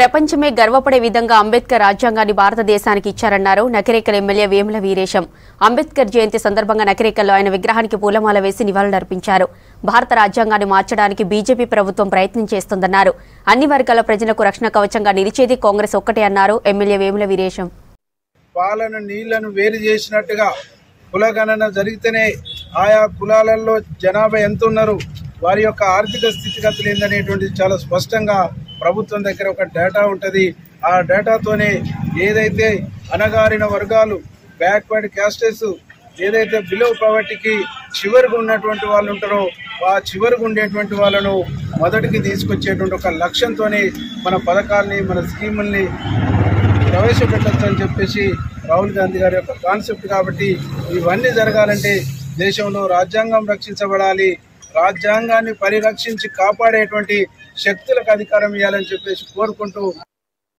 ప్రపంచమే గర్వపడే విధంగా అంబేద్కర్ రాజ్యాంగాన్ని భారతదేశానికి ఇచ్చారన్నారు నకిరేకల్ ఎమ్మెల్యే వేముల వీరేశం. అంబేద్కర్ జయంతి సందర్భంగా నకిరేకల్లో ఆయన విగ్రహానికి పూలమాల వేసి నివాళులర్పించారు. భారత రాజ్యాంగాన్ని మార్చడానికి బీజేపీ ప్రభుత్వం ప్రయత్నం చేస్తోందన్నారు. అన్ని వర్గాల ప్రజలకు రక్షణ కవచంగా నిలిచేది కాంగ్రెస్ ఒక్కటే అన్నారు ఎమ్మెల్యే వేముల వీరేశం. పాలను నీళ్లను వేరు చేసినట్టుగా కులగణన జరిగితేనే ఆయా కులాలలో జనాభా ఎంత ఉన్నారు, వారి యొక్క ఆర్థిక స్థితిగతులు ఏందనేటువంటిది చాలా స్పష్టంగా ప్రభుత్వం దగ్గర ఒక డేటా ఉంటుంది. ఆ డేటాతోనే ఏదైతే అణగారిన వర్గాలు, బ్యాక్వర్డ్ క్యాస్టెస్, ఏదైతే బిలో పావర్టీకి చివరికి ఉన్నటువంటి వాళ్ళు ఉంటారో ఆ చివరికి ఉండేటువంటి వాళ్ళను మొదటికి తీసుకొచ్చేటువంటి ఒక లక్ష్యంతోనే మన పథకాల్ని, మన స్కీముల్ని ప్రవేశపెట్టచ్చు అని చెప్పేసి రాహుల్ గాంధీ గారి యొక్క కాన్సెప్ట్. కాబట్టి ఇవన్నీ జరగాలంటే దేశంలో రాజ్యాంగం రక్షించబడాలి, రాజ్యాంగాన్ని పరిరక్షించి కాపాడేటువంటి శక్తులకు అధికారం ఇవ్వాలని చెప్పేసి కోరుకుంటూ